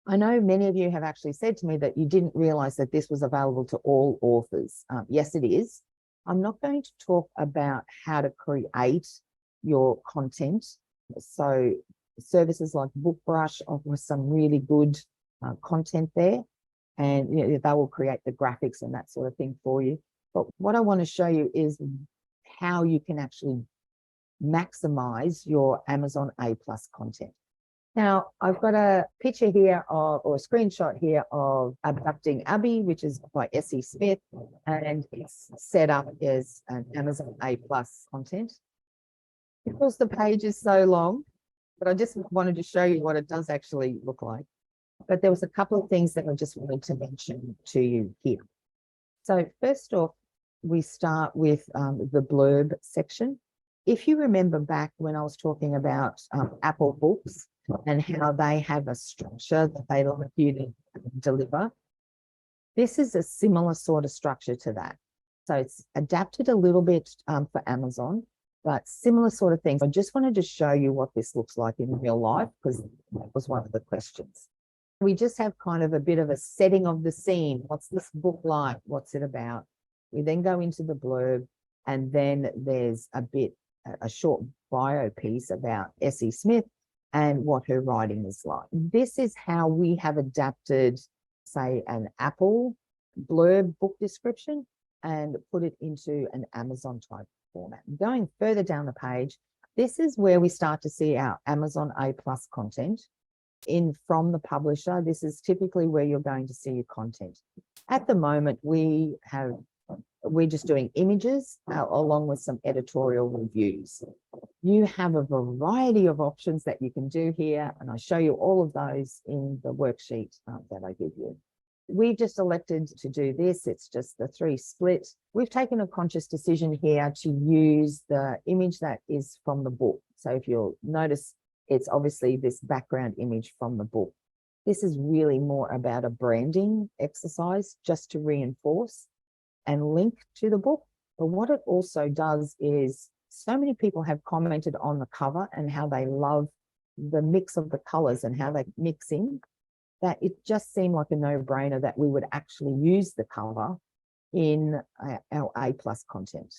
I know many of you have actually said to me that you didn't realize that this was available to all authors. Yes, it is. I'm not going to talk about how to create your content. So services like BookBrush offer some really good content there, and they will create the graphics and that sort of thing for you. But what I want to show you is how you can actually maximize your Amazon A+ content. Now, I've got a picture here or a screenshot here of Abducting Abby, which is by S.E. Smith, and it's set up as an Amazon A+ content. Because the page is so long, but I just wanted to show you what it does actually look like. But there was a couple of things that I just wanted to mention to you here. So first off, we start with the blurb section. If you remember back when I was talking about Apple Books and how they have a structure that they like you to deliver, this is a similar sort of structure to that. So it's adapted a little bit for Amazon, but similar sort of things. I just wanted to show you what this looks like in real life, because that was one of the questions. We just have kind of a bit of a setting of the scene. What's this book like? What's it about? We then go into the blurb, and then there's a short bio piece about S.E. Smith and what her writing is like. This is how we have adapted, say, an Apple blurb book description and put it into an Amazon type format. Going further down the page, this is where we start to see our Amazon A+ content from the publisher. This is typically where you're going to see your content. At the moment, we're just doing images along with some editorial reviews. You have a variety of options that you can do here, and I show you all of those in the worksheet that I give you. We've just elected to do this. It's just the 3 split. We've taken a conscious decision here to use the image that is from the book. So if you'll notice, it's obviously this background image from the book. This is really more about a branding exercise, just to reinforce and link to the book. But what it also does is, so many people have commented on the cover and how they love the mix of the colors and how they mix in, that it just seemed like a no-brainer that we would actually use the cover in our A+ content.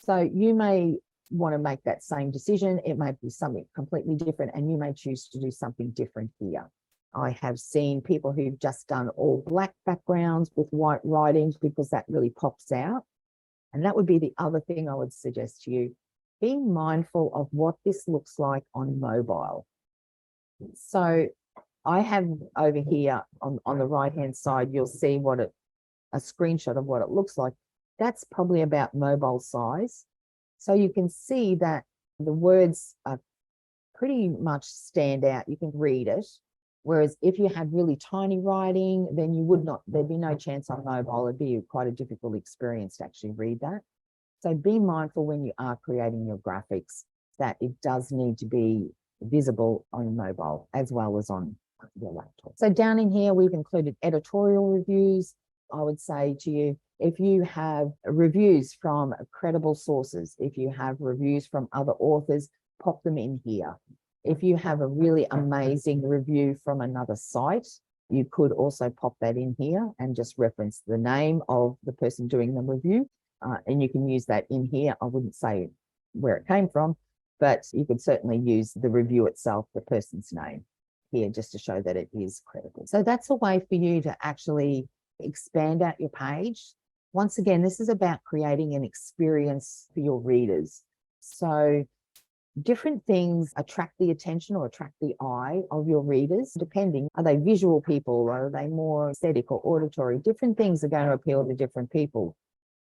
So you may want to make that same decision. It may be something completely different, and you may choose to do something different here. I have seen people who've just done all black backgrounds with white writings because that really pops out. And that would be the other thing I would suggest to you. Being mindful of what this looks like on mobile. So I have over here on the right-hand side, you'll see a screenshot of what it looks like. That's probably about mobile size. So you can see that the words are pretty much stand out. You can read it. Whereas if you had really tiny writing, then there'd be no chance on mobile. It'd be quite a difficult experience to actually read that. So be mindful when you are creating your graphics that it does need to be visible on mobile as well as on your laptop. So down in here, we've included editorial reviews. I would say to you, if you have reviews from credible sources, if you have reviews from other authors, pop them in here. If you have a really amazing review from another site, you could also pop that in here and just reference the name of the person doing the review. And you can use that in here. I wouldn't say where it came from, but you could certainly use the review itself, the person's name here, just to show that it is credible. So that's a way for you to actually expand out your page. Once again, this is about creating an experience for your readers. So different things attract the attention or attract the eye of your readers, depending. Are they visual people, or are they more aesthetic or auditory? Different things are going to appeal to different people.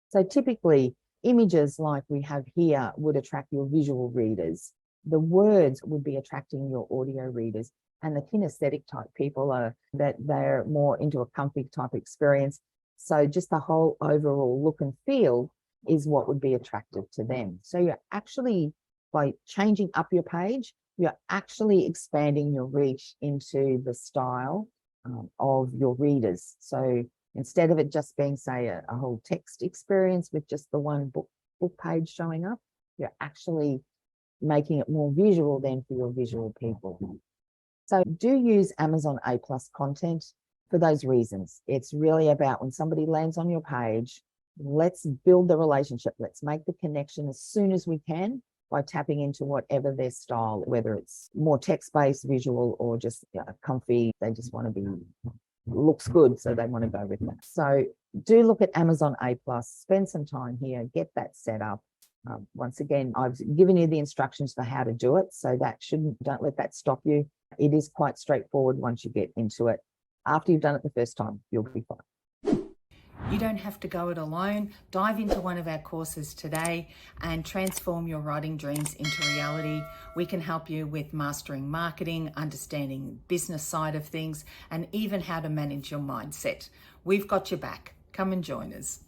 So typically, images like we have here would attract your visual readers. The words would be attracting your audio readers. And the kinesthetic type people they're more into a comfy type experience. So just the whole overall look and feel is what would be attractive to them. So you're actually, by changing up your page, you're actually expanding your reach into the style of your readers. So instead of it just being, say, a whole text experience with just the one book page showing up, you're actually making it more visual then for your visual people. So do use Amazon A+ content for those reasons. It's really about when somebody lands on your page, let's build the relationship. Let's make the connection as soon as we can by tapping into whatever their style, whether it's more text-based, visual, or just comfy. They just want to be, looks good, so they want to go with that. So do look at Amazon A+, spend some time here, get that set up. Once again, I've given you the instructions for how to do it, so don't let that stop you. It is quite straightforward once you get into it. After you've done it the first time, you'll be fine. You don't have to go it alone. Dive into one of our courses today and transform your writing dreams into reality. We can help you with mastering marketing, understanding business side of things, and even how to manage your mindset. We've got your back. Come and join us.